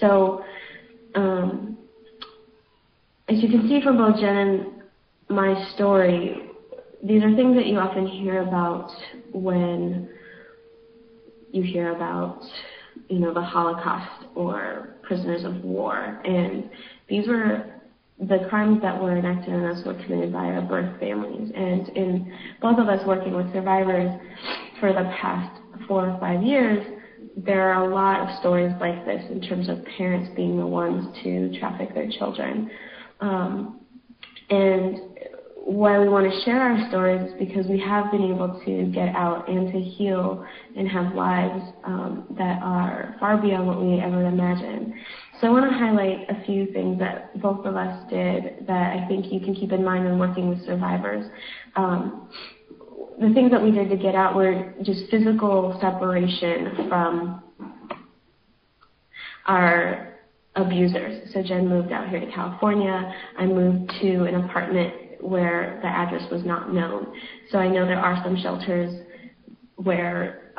So as you can see from both Jen and my story, these are things that you often hear about when you hear about, the Holocaust or prisoners of war. And these were the crimes that were enacted on us were committed by our birth families. And in both of us working with survivors for the past 4 or 5 years, there are a lot of stories like this in terms of parents being the ones to traffic their children. And why we want to share our stories is because we have been able to get out and to heal and have lives that are far beyond what we ever imagined. So I want to highlight a few things that both of us did that I think you can keep in mind when working with survivors. The things that we did to get out were just physical separation from our abusers. So Jen moved out here to California. I moved to an apartment where the address was not known. So I know there are some shelters where,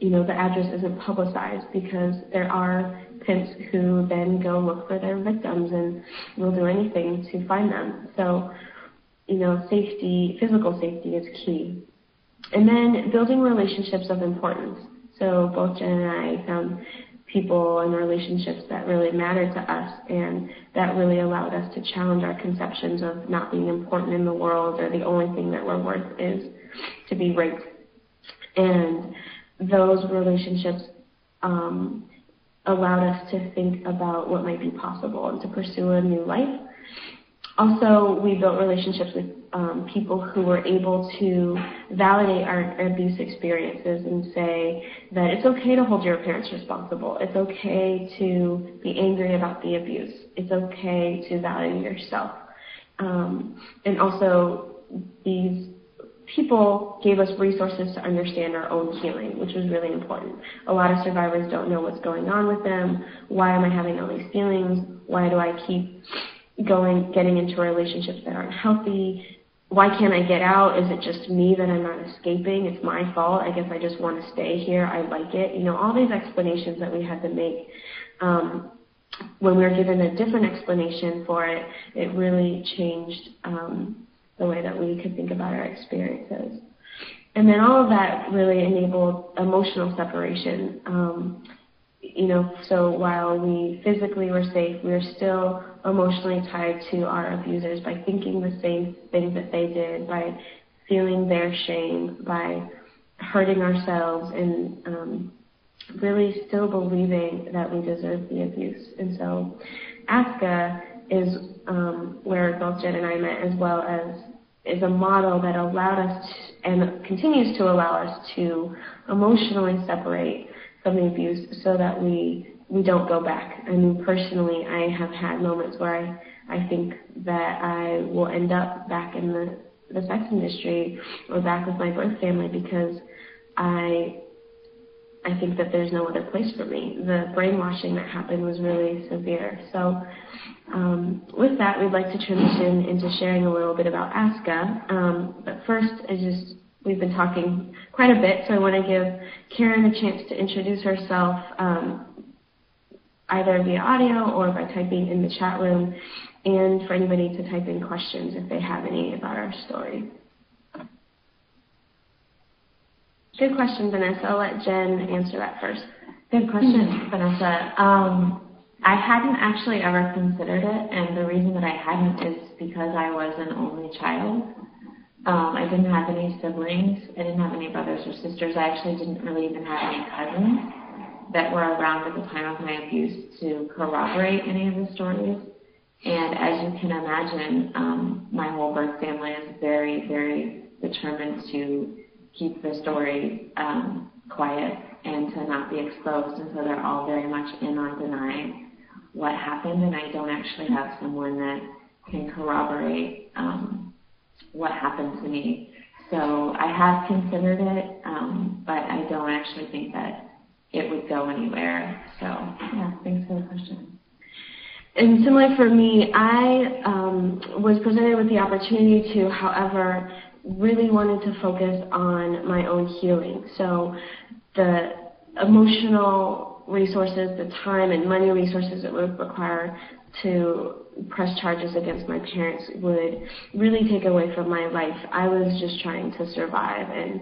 the address isn't publicized because there are pimps who then go look for their victims and will do anything to find them. So, physical safety is key. And then building relationships of importance. So both Jen and I found people and relationships that really mattered to us and that really allowed us to challenge our conceptions of not being important in the world or the only thing that we're worth is to be raped. And those relationships allowed us to think about what might be possible and to pursue a new life. Also, we built relationships with people who were able to validate our abuse experiences and say that it's okay to hold your parents responsible. It's okay to be angry about the abuse. It's okay to value yourself. And also, these people gave us resources to understand our own healing, which was really important. A lot of survivors don't know what's going on with them. Why am I having all these feelings? Why do I keep getting into relationships that aren't healthy? Why can't I get out? Is it just me that I'm not escaping? It's my fault. I guess I just want to stay here. I like it. All these explanations that we had to make. When we were given a different explanation for it, it really changed the way that we could think about our experiences. And then all of that really enabled emotional separation. So while we physically were safe, we were still emotionally tied to our abusers by thinking the same things that they did, by feeling their shame, by hurting ourselves, and really still believing that we deserve the abuse. And so ASCA is where both Jen and I met, as well as is a model that allowed us to, and continues to allow us to emotionally separate from the abuse so that we don't go back. I mean, personally, I have had moments where I think that I will end up back in the sex industry or back with my birth family because I think that there's no other place for me. The brainwashing that happened was really severe. So with that, we'd like to transition into sharing a little bit about ASCA. But first, we've been talking quite a bit, so I want to give Karen a chance to introduce herself either via audio or by typing in the chat room, and for anybody to type in questions if they have any about our story. Good question, Vanessa. I'll let Jen answer that first. Good question, Vanessa. I hadn't actually ever considered it, and the reason that I hadn't is because I was an only child. I didn't have any siblings. I didn't have any brothers or sisters. I actually didn't really even have any cousins that were around at the time of my abuse to corroborate any of the stories. And as you can imagine, my whole birth family is very, very determined to keep the story quiet and to not be exposed. And so they're all very much in on denying what happened. And I don't actually have someone that can corroborate what happened to me. So I have considered it, but I don't actually think that it would go anywhere. So yeah, thanks for the question. And similar for me, I was presented with the opportunity to, however, really wanted to focus on my own healing. So the emotional resources, the time and money resources it would require to press charges against my parents would really take away from my life. I was just trying to survive and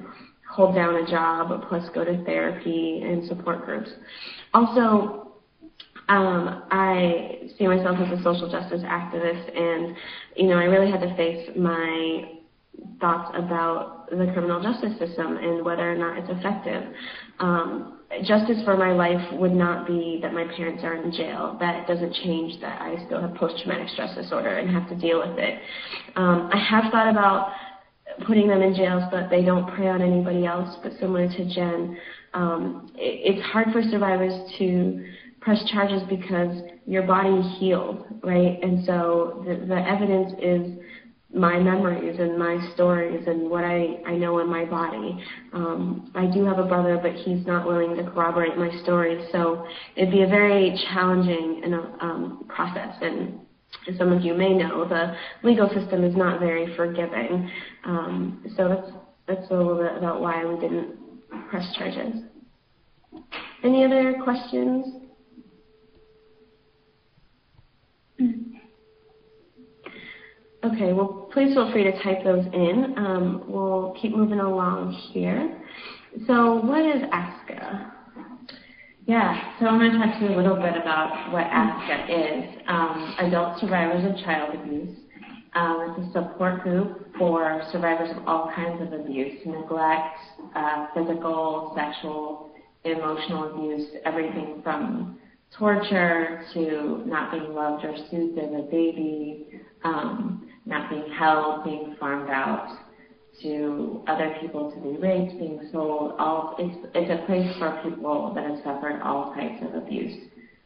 hold down a job, plus go to therapy and support groups. Also, I see myself as a social justice activist, and, I really had to face my thoughts about the criminal justice system and whether or not it's effective. Justice for my life would not be that my parents are in jail. That doesn't change that I still have post-traumatic stress disorder and have to deal with it. I have thought about putting them in jail so that they don't prey on anybody else, but similar to Jen, it's hard for survivors to press charges because your body healed, right? And so the evidence is my memories and my stories and what I know in my body. I do have a brother, but he's not willing to corroborate my stories, so it'd be a very challenging process. And as some of you may know, the legal system is not very forgiving. So that's a little bit about why we didn't press charges. Any other questions? Okay, well, please feel free to type those in. We'll keep moving along here. So what is ASCA? Yeah, so I'm going to talk to you a little bit about what ASCA is. Adult Survivors of Child Abuse. It's a support group for survivors of all kinds of abuse, neglect, physical, sexual, emotional abuse, everything from torture to not being loved or soothed as a baby, not being held, being farmed out, to other people to be raped, being sold. It's a place for people that have suffered all types of abuse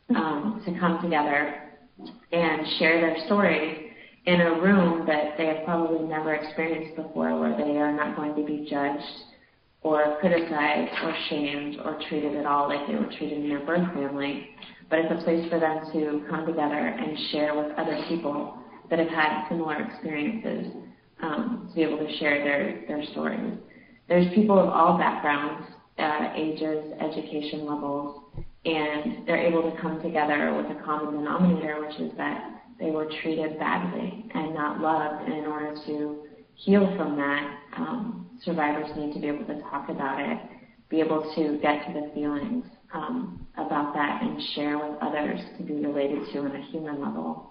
to come together and share their stories in a room that they have probably never experienced before, where they are not going to be judged or criticized or shamed or treated at all like they were treated in their birth family. But it's a place for them to come together and share with other people that have had similar experiences, to be able to share their stories. There's people of all backgrounds, ages, education levels, and they're able to come together with a common denominator, which is that they were treated badly and not loved. And in order to heal from that, survivors need to be able to talk about it, be able to get to the feelings about that and share with others to be related to on a human level.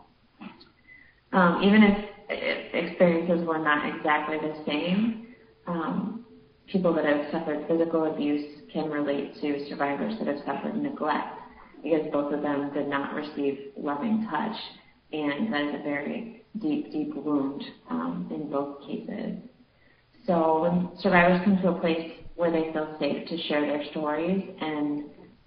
Even if experiences were not exactly the same, people that have suffered physical abuse can relate to survivors that have suffered neglect, because both of them did not receive loving touch, and that is a very deep, deep wound in both cases. So when survivors come to a place where they feel safe to share their stories and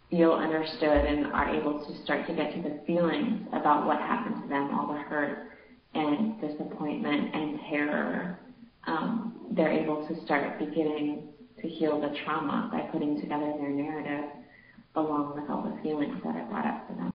feel understood and are able to start to get to the feelings about what happened to them, all the hurt and disappointment and terror, they're able to start beginning to heal the trauma by putting together their narrative along with all the feelings that are brought up for them.